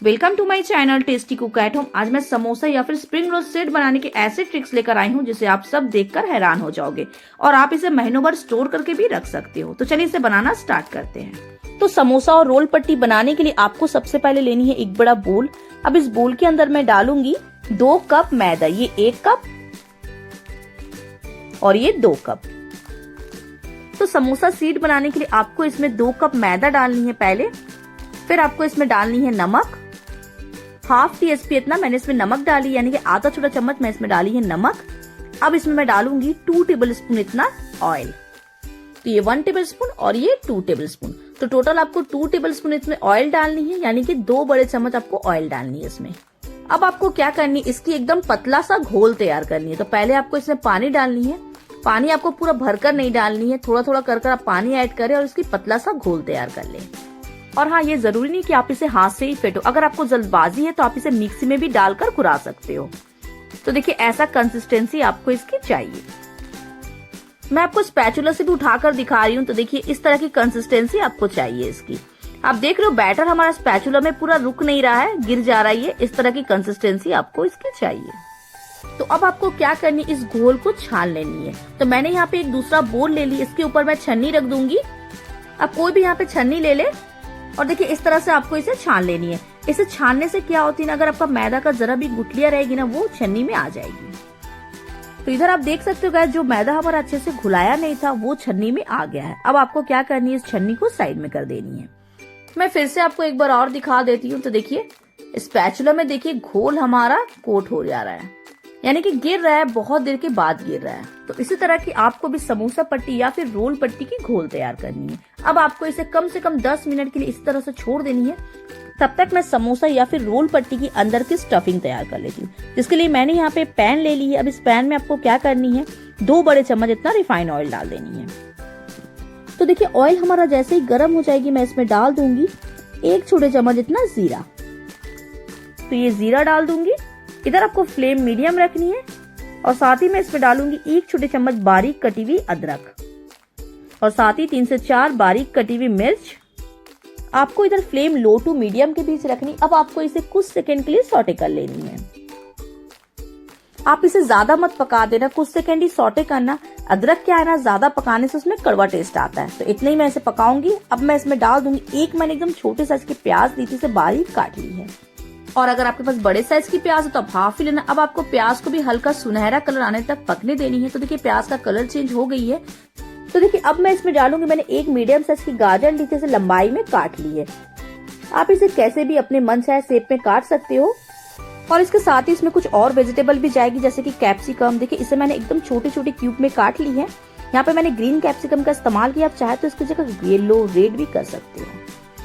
Welcome to my channel tasty cook at home. आज मैं समोसा या फिर स्प्रिंग रोल सेट बनाने के ऐसे ट्रिक्स लेकर आई हूँ जिसे आप सब देखकर हैरान हो जाओगे और आप इसे महीनों भर स्टोर करके भी रख सकते हो। तो चलिए इसे बनाना स्टार्ट करते हैं। तो समोसा और रोल पट्टी बनाने के लिए आपको सबसे पहले लेनी है एक बड़ा बोल। अब इस बोल के अंदर मैं डालूंगी 2 कप मैदा, ये 1 कप और ये 2 कप। तो समोसा सीट बनाने के लिए आपको इसमें 2 कप मैदा डालनी है पहले, फिर आपको इसमें डालनी है नमक, हाफ टीस्पून इतना मैंने इसमें नमक डाली, यानी कि आधा छोटा चम्मच मैं इसमें डाली है नमक। अब इसमें मैं डालूंगी 2 टेबलस्पून इतना ऑयल। तो ये 1 टेबलस्पून और ये 2 टेबलस्पून, तो टोटल आपको 2 टेबलस्पून इसमें ऑयल डालनी है, यानी कि 2 बड़े चम्मच आपको ऑयल डालनी है इसमें। अब आपको क्या करनी है, इसकी एकदम पतला सा घोल तैयार करनी है। तो पहले आपको इसमें पानी डालनी है। पानी आपको पूरा भरकर नहीं डालनी है, थोड़ा थोड़ा कर आप पानी ऐड करें और इसकी पतला सा घोल तैयार कर लें। और हाँ, ये जरूरी नहीं कि आप इसे हाथ से ही फेंटो, अगर आपको जल्दबाजी है तो आप इसे मिक्सी में भी डालकर घुरा सकते हो। तो देखिए ऐसा कंसिस्टेंसी आपको इसकी चाहिए। मैं आपको स्पैचुला से भी उठाकर दिखा रही हूँ। तो देखिए इस तरह की कंसिस्टेंसी आपको चाहिए इसकी। आप देख रहे हो बैटर हमारा स्पैचुला में पूरा रुक नहीं रहा है, गिर जा रहा है। ये इस तरह की कंसिस्टेंसी आपको इसकी चाहिए। तो अब आपको क्या करनी, इस घोल को छान लेनी है। तो मैंने यहाँ पे एक दूसरा बोल ले ली, इसके ऊपर मैं छन्नी रख दूंगी। अब कोई भी यहाँ पे छन्नी ले ले और देखिए इस तरह से आपको इसे छान लेनी है। इसे छानने से क्या होती है ना, अगर आपका मैदा का जरा भी गुठलियां रहेगी ना, वो छन्नी में आ जाएगी। तो इधर आप देख सकते हो गाइस, जो मैदा हमारा अच्छे से घुलाया नहीं था वो छन्नी में आ गया है। अब आपको क्या करनी है, इस छन्नी को साइड में कर देनी है। मैं फिर से आपको एक बार और दिखा देती हूँ। तो देखिए स्पैचुला में देखिए घोल हमारा कोट हो जा रहा है, यानी कि गिर रहा है, बहुत देर के बाद गिर रहा है। तो इसी तरह की आपको भी समोसा पट्टी या फिर रोल पट्टी की घोल तैयार करनी है। अब आपको इसे कम से कम 10 मिनट के लिए इस तरह से छोड़ देनी है। तब तक मैं समोसा या फिर रोल पट्टी की अंदर की स्टफिंग तैयार कर लेती हूँ, जिसके लिए मैंने यहाँ पे पैन ले ली है। अब इस पैन में आपको क्या करनी है, 2 बड़े चम्मच इतना रिफाइंड ऑयल डाल देनी है। तो देखिए ऑयल हमारा जैसे ही गर्म हो जाएगी, मैं इसमें डाल दूंगी 1 छोटे चम्मच इतना जीरा। तो ये जीरा डाल दूंगी। इधर आपको फ्लेम मीडियम रखनी है और साथ ही मैं इसमें डालूंगी 1 छोटे चम्मच बारीक कटी हुई अदरक और साथ ही 3 से 4 बारीक कटी हुई मिर्च। आपको इधर फ्लेम लो टू मीडियम के बीच रखनी। अब आपको इसे कुछ सेकंड के लिए सॉटे कर लेनी है। आप इसे ज्यादा मत पका देना, कुछ सेकंड ही सॉटे करना। अदरक क्या है ना, ज्यादा पकाने से उसमें कड़वा टेस्ट आता है। तो इतने ही मैं इसे पकाऊंगी। अब मैं इसमें डाल दूंगी एक मैंने एकदम छोटे साइज की प्याज ली थी, इसे बारीक काट ली है। और अगर आपके पास बड़े साइज की प्याज है तो आप हाफ ही लेना। अब आपको प्याज को भी हल्का सुनहरा कलर आने तक पकने देनी है। तो देखिए प्याज का कलर चेंज हो गई है। तो देखिए अब मैं इसमें डालूंगी, मैंने एक मीडियम साइज की गाजर ली थी, इसे लंबाई में काट ली है। आप इसे कैसे भी अपने मन चाहे शेप में काट सकते हो। और इसके साथ ही इसमें कुछ और वेजिटेबल भी जाएगी, जैसे कि कैप्सिकम। देखिए इसे मैंने एकदम छोटे छोटे क्यूब में काट ली है। यहाँ पे मैंने ग्रीन कैप्सिकम का इस्तेमाल किया, आप चाहे तो इसकी जगह येलो रेड भी कर सकते हो।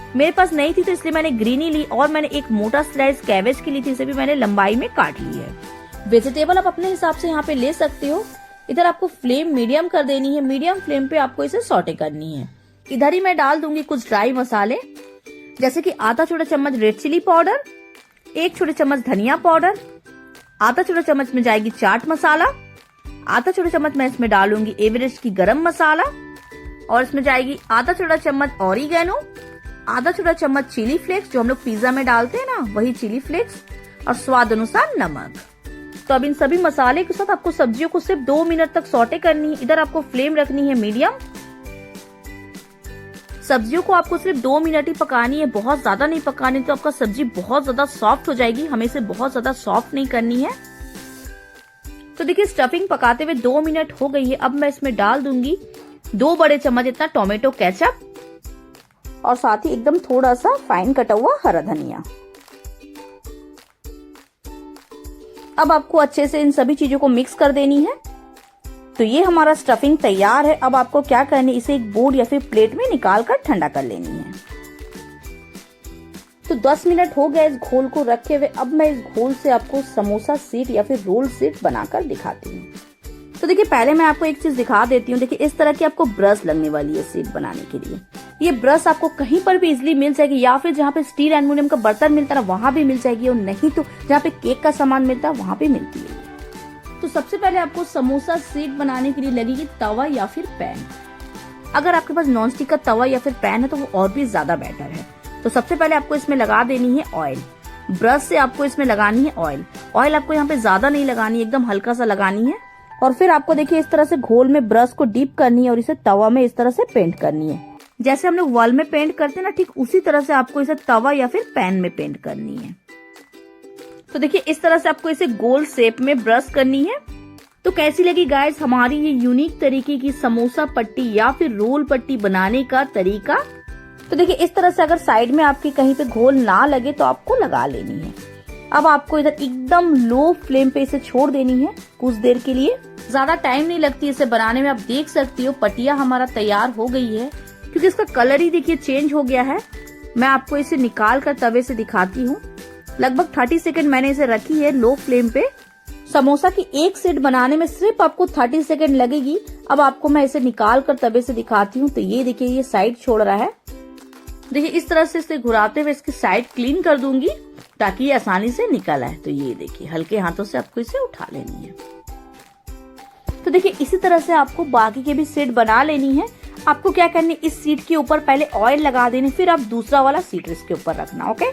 मेरे पास नहीं थी तो इसलिए मैंने ग्रीन ही ली। और मैंने एक मोटा स्लाइस कैबेज की ली थी, इसे भी मैंने लंबाई में काट ली है। वेजिटेबल आप अपने हिसाब से यहाँ पे ले सकते हो। इधर आपको फ्लेम मीडियम कर देनी है, मीडियम फ्लेम पे आपको इसे सॉटे करनी है। इधर ही मैं डाल दूंगी कुछ ड्राई मसाले, जैसे कि आधा छोटा चम्मच रेड चिली पाउडर, 1 छोटे चम्मच धनिया पाउडर, आधा छोटा चम्मच में जाएगी चाट मसाला, आधा छोटा चम्मच मैं इसमें डालूंगी एवरेस्ट की गरम मसाला, और इसमें जाएगी आधा छोटा चम्मच ऑरिगेनो, आधा छोटा चम्मच चिली फ्लेक्स, जो हम लोग पिज्जा में डालते हैं ना, वही चिली फ्लेक्स, और स्वाद अनुसार नमक। तो अब इन सभी मसाले के साथ आपको सब्जियों को सिर्फ 2 मिनट तक सॉटे करनी है। इधर आपको फ्लेम रखनी है मीडियम। सब्जियों को आपको सिर्फ 2 मिनट ही पकानी है, बहुत ज्यादा नहीं पकानी, तो आपका सब्जी बहुत ज्यादा सॉफ्ट हो जाएगी। हमें इसे बहुत ज्यादा सॉफ्ट नहीं करनी है। तो देखिए स्टफिंग पकाते हुए 2 मिनट हो गई है। अब मैं इसमें डाल दूंगी 2 बड़े चम्मच इतना टोमेटो केचप और साथ ही एकदम थोड़ा सा फाइन कटा हुआ हरा धनिया। अब आपको अच्छे से इन सभी चीजों को मिक्स कर देनी है। तो ये हमारा स्टफिंग तैयार है। अब आपको क्या करनी है, इसे एक बोर्ड या फिर प्लेट में निकाल कर ठंडा कर लेनी है। तो 10 मिनट हो गए इस घोल को रखे हुए। अब मैं इस घोल से आपको समोसा सीट या फिर रोल सीट बनाकर दिखाती हूँ। तो देखिए पहले मैं आपको एक चीज दिखा देती हूँ। देखिए इस तरह की आपको ब्रश लगने वाली है सीट बनाने के लिए। ये ब्रश आपको कहीं पर भी इजिली मिल जाएगी, या फिर जहाँ पे स्टील एल्युमिनियम का बर्तन मिलता है वहां भी मिल जाएगी, और नहीं तो जहाँ पे केक का सामान मिलता है वहां पे मिलती है। तो सबसे पहले आपको समोसा सीट बनाने के लिए लगेगी तवा या फिर पैन। अगर आपके पास नॉनस्टिक का तवा या फिर पैन है तो वो और भी ज्यादा बेटर है। तो सबसे पहले आपको इसमें लगा देनी है ऑयल। ब्रश से आपको इसमें लगानी है ऑयल। ऑयल आपको यहाँ पे ज्यादा नहीं लगानी है, एकदम हल्का सा लगानी है। और फिर आपको देखिए इस तरह से घोल में ब्रश को डीप करनी है और इसे तवा में इस तरह से पेंट करनी है। जैसे हम लोग वॉल में पेंट करते हैं ना, ठीक उसी तरह से आपको इसे तवा या फिर पैन में पेंट करनी है। तो देखिए इस तरह से आपको इसे गोल शेप में ब्रश करनी है। तो कैसी लगी गाइस हमारी ये यूनिक तरीके की समोसा पट्टी या फिर रोल पट्टी बनाने का तरीका। तो देखिए इस तरह से अगर साइड में आपके कहीं पे घोल ना लगे तो आपको लगा लेनी है। अब आपको इधर एकदम लो फ्लेम पे इसे छोड़ देनी है कुछ देर के लिए। ज्यादा टाइम नहीं लगती इसे बनाने में। आप देख सकती हो पटिया हमारा तैयार हो गई है, क्योंकि इसका कलर ही देखिए चेंज हो गया है। मैं आपको इसे निकाल कर तवे से दिखाती हूँ। लगभग 30 सेकंड मैंने इसे रखी है लो फ्लेम पे। समोसा की एक सेट बनाने में सिर्फ आपको 30 सेकंड लगेगी। अब आपको मैं इसे निकाल कर तवे से दिखाती हूँ। तो ये देखिए ये साइड छोड़ रहा है। देखिए इस तरह से इसे घुराते हुए इसकी साइड क्लीन कर दूंगी ताकि ये आसानी से निकल आए। तो ये देखिए हल्के हाथों से आपको इसे उठा लेनी है। तो देखिए इसी तरह से आपको बाकी के भी सीट बना लेनी है। आपको क्या करनी है, इस सीट के ऊपर पहले ऑयल लगा देनी, फिर आप दूसरा वाला सीट इसके ऊपर रखना। ओके।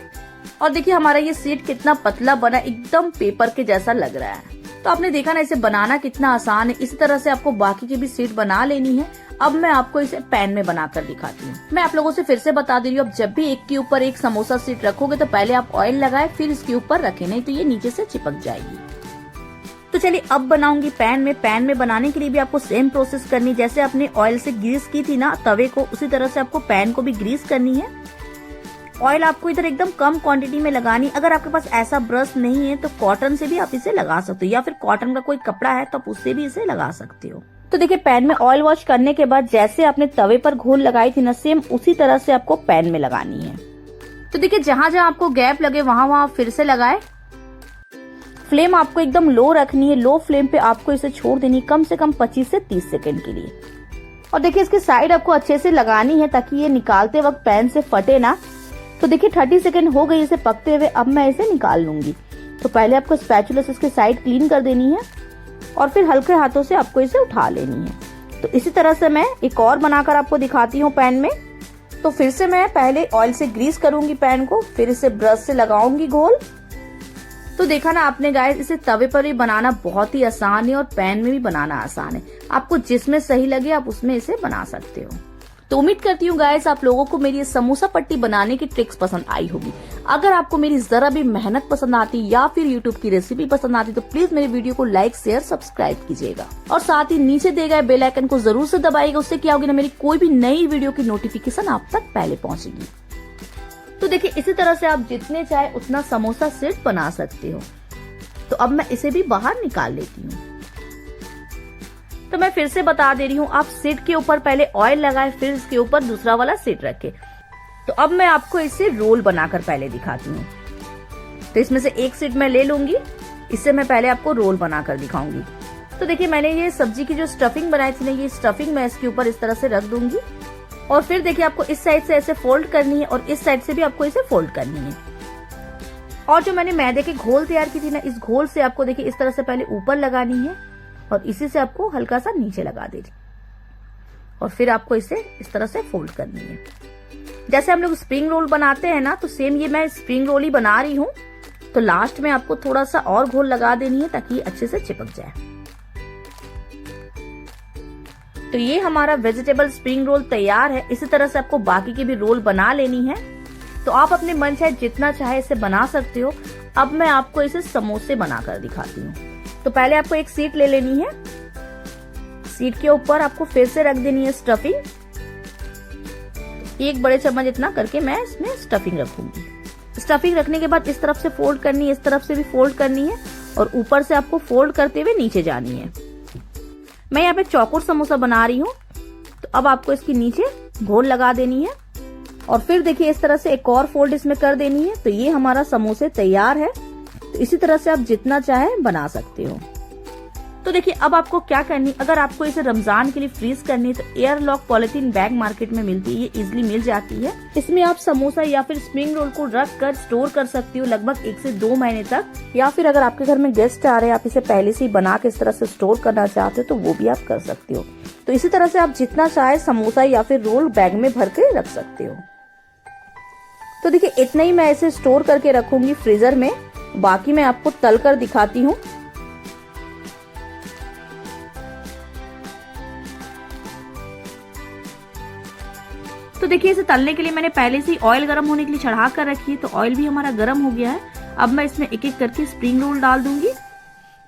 और देखिए हमारा ये सीट कितना पतला बना, एकदम पेपर के जैसा लग रहा है। तो आपने देखा ना इसे बनाना कितना आसान है। इसी तरह से आपको बाकी की भी सीट बना लेनी है। अब मैं आपको इसे पैन में बनाकर दिखाती हूँ। मैं आप लोगों से फिर से बता दे रही हूँ, अब जब भी एक के ऊपर एक समोसा सीट रखोगे तो पहले आप ऑयल लगाए फिर इसके ऊपर रखें, नहीं तो ये नीचे से चिपक जाएगी। तो चलिए अब बनाऊंगी पैन में। पैन में बनाने के लिए भी आपको सेम प्रोसेस करनी, जैसे आपने ऑयल से ग्रीस की थी ना तवे को, उसी तरह से आपको पैन को भी ग्रीस करनी है। ऑयल आपको इधर एकदम कम क्वांटिटी में लगानी। अगर आपके पास ऐसा ब्रश नहीं है तो कॉटन से भी आप इसे लगा सकते हो, या फिर कॉटन का कोई कपड़ा है तो आप उससे भी इसे लगा सकते हो। तो देखिए पैन में ऑयल वॉश करने के बाद जैसे आपने तवे पर घोल लगाई थी ना, सेम उसी तरह से आपको पैन में लगानी है। तो देखिए जहां जहां आपको गैप लगे वहां वहां फिर से लगाए। फ्लेम आपको एकदम लो रखनी है। लो फ्लेम पे आपको इसे छोड़ देनी कम से कम 25 से 30 सेकंड के लिए। और देखिए इसकी साइड आपको अच्छे से लगानी है ताकि ये निकालते वक्त पैन से फटे ना। तो देखिए 30 सेकंड हो गई इसे पकते हुए। अब मैं इसे निकाल लूंगी। तो पहले आपको स्पैचुला से इसकी साइड क्लीन कर देनी है और फिर हल्के हाथों से आपको इसे उठा लेनी है। तो इसी तरह से मैं एक और बनाकर आपको दिखाती हूँ पैन में। तो फिर से मैं पहले ऑयल से ग्रीस करूंगी पैन को, फिर इसे ब्रश से लगाऊंगी घोल। तो देखा ना आपने गाइस, इसे तवे पर भी बनाना बहुत ही आसान है और पैन में भी बनाना आसान है। आपको जिसमें सही लगे आप उसमें इसे बना सकते हो। तो उम्मीद करती हूँ गाइस आप लोगों को मेरी समोसा पट्टी बनाने की ट्रिक्स पसंद आई होगी। अगर आपको मेरी जरा भी मेहनत पसंद आती या फिर यूट्यूब की रेसिपी पसंद आती तो प्लीज मेरे वीडियो को लाइक शेयर सब्सक्राइब कीजिएगा और साथ ही नीचे दिए गए बेल आइकन को जरूर से दबाइएगा। उससे क्या होगी ना, मेरी कोई भी नई वीडियो की नोटिफिकेशन आप तक पहले पहुंचेगी। तो देखिए इसी तरह से आप जितने चाहे उतना समोसा सेट बना सकते हो। तो अब मैं इसे भी बाहर निकाल लेती हूँ। तो मैं फिर से बता दे रही हूँ, आप सीट के ऊपर पहले ऑयल लगाए फिर इसके ऊपर दूसरा वाला सीट रखे। तो अब मैं आपको इसे रोल बनाकर पहले दिखाती हूँ। तो इसमें से एक सीट मैं ले लूंगी, इससे मैं पहले आपको रोल बनाकर दिखाऊंगी। तो देखिए मैंने ये सब्जी की जो स्टफिंग बनाई थी ना, ये स्टफिंग मैं इसके ऊपर इस तरह से रख दूंगी। और फिर देखिए आपको इस साइड से ऐसे फोल्ड करनी है और इस साइड से भी आपको इसे फोल्ड करनी है। और जो मैंने मैदे के घोल तैयार की थी ना, इस घोल से आपको देखिए इस तरह से पहले ऊपर लगानी है और इसी से आपको हल्का सा नीचे लगा देनी और फिर आपको इसे इस तरह से फोल्ड करनी है। जैसे हम लोग स्प्रिंग रोल बनाते हैं ना, तो सेम ये मैं स्प्रिंग रोल ही बना रही हूँ। तो लास्ट में आपको थोड़ा सा और घोल लगा देनी है ताकि अच्छे से चिपक जाए। तो ये हमारा वेजिटेबल स्प्रिंग रोल तैयार है। इसी तरह से आपको बाकी की भी रोल बना लेनी है। तो आप अपने मन चाहे जितना चाहे इसे बना सकते हो। अब मैं आपको इसे समोसे बनाकर दिखाती हूँ। तो पहले आपको एक सीट ले लेनी है। सीट के ऊपर आपको फिर से रख देनी है स्टफिंग। एक बड़े चम्मच इतना करके मैं इसमें स्टफिंग रखूंगी। स्टफिंग रखने के बाद इस तरफ से फोल्ड करनी है, इस तरफ से भी फोल्ड करनी है और ऊपर से आपको फोल्ड करते हुए नीचे जानी है। मैं यहाँ पे चौकोर समोसा बना रही हूँ। तो अब आपको इसके नीचे घोल लगा देनी है और फिर देखिए इस तरह से एक और फोल्ड इसमें कर देनी है। तो ये हमारा समोसे तैयार है। तो इसी तरह से आप जितना चाहे बना सकते हो। तो देखिए अब आपको क्या करनी, अगर आपको इसे रमजान के लिए फ्रीज करनी है तो air lock polythene bag market में मिलती है, ये इजिली मिल जाती है। इसमें आप समोसा या फिर स्प्रिंग रोल को रख कर स्टोर कर सकती हो लगभग 1 से 2 महीने तक। या फिर अगर आपके घर में गेस्ट आ रहे हैं, आप इसे पहले से ही बना के इस तरह से स्टोर करना चाहते हो तो वो भी आप कर सकते हो। तो इसी तरह से आप जितना चाहे समोसा या फिर रोल बैग में भर के रख सकते हो। तो देखिए इतना ही मैं इसे स्टोर करके रखूंगी फ्रीजर में, बाकी मैं आपको तल कर दिखाती हूँ। तो देखिए इसे तलने के लिए मैंने पहले से ही ऑयल गर्म होने के लिए चढ़ा कर रखी है, तो ऑयल भी हमारा गर्म हो गया है। अब मैं इसमें एक एक करके स्प्रिंग रोल डाल दूंगी।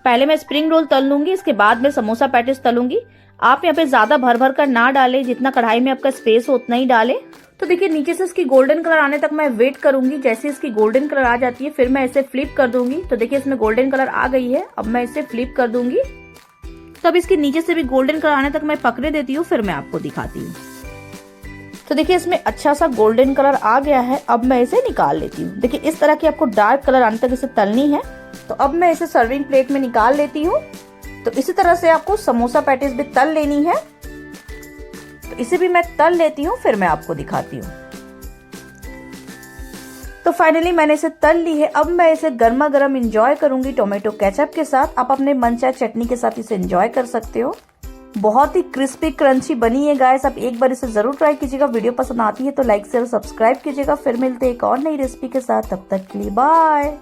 पहले मैं स्प्रिंग रोल तल लूंगी, इसके बाद मैं समोसा पैटिस तलूंगी। आप यहाँ पे ज्यादा भर भर कर ना डालें, जितना कढ़ाई में आपका स्पेस हो उतना ही डालें। तो देखिए नीचे से इसकी गोल्डन कलर आने तक मैं वेट करूंगी। जैसे इसकी गोल्डन कलर आ जाती है फिर मैं इसे फ्लिप कर दूंगी। तो देखिए इसमें गोल्डन कलर आ गई है, अब मैं इसे फ्लिप कर दूंगी। तो अब इसके नीचे से भी गोल्डन कलर आने तक मैं पकड़े देती हूँ, फिर मैं आपको दिखाती हूँ। तो देखिए इसमें अच्छा सा गोल्डन कलर आ गया है, अब मैं इसे निकाल लेती हूँ। देखिए इस तरह की आपको डार्क कलर आने तक इसे तलनी है। तो अब मैं इसे सर्विंग प्लेट में निकाल लेती हूँ। तो इसी तरह से आपको समोसा पैटिस भी तल लेनी है। तो इसे भी मैं तल लेती हूँ, फिर मैं आपको दिखाती हूँ। तो फाइनली मैंने इसे तल ली है। अब मैं इसे गर्मा गर्म एंजॉय करूंगी टोमेटो केचप के साथ। आप अपने मनचाहे चटनी के साथ इसे एंजॉय कर सकते हो। बहुत ही क्रिस्पी क्रंची बनी है गाइस, आप एक बार इसे जरूर ट्राई कीजिएगा। वीडियो पसंद आती है तो लाइक शेयर सब्सक्राइब कीजिएगा। फिर मिलते हैं एक और नई रेसिपी के साथ, तब तक के लिए बाय।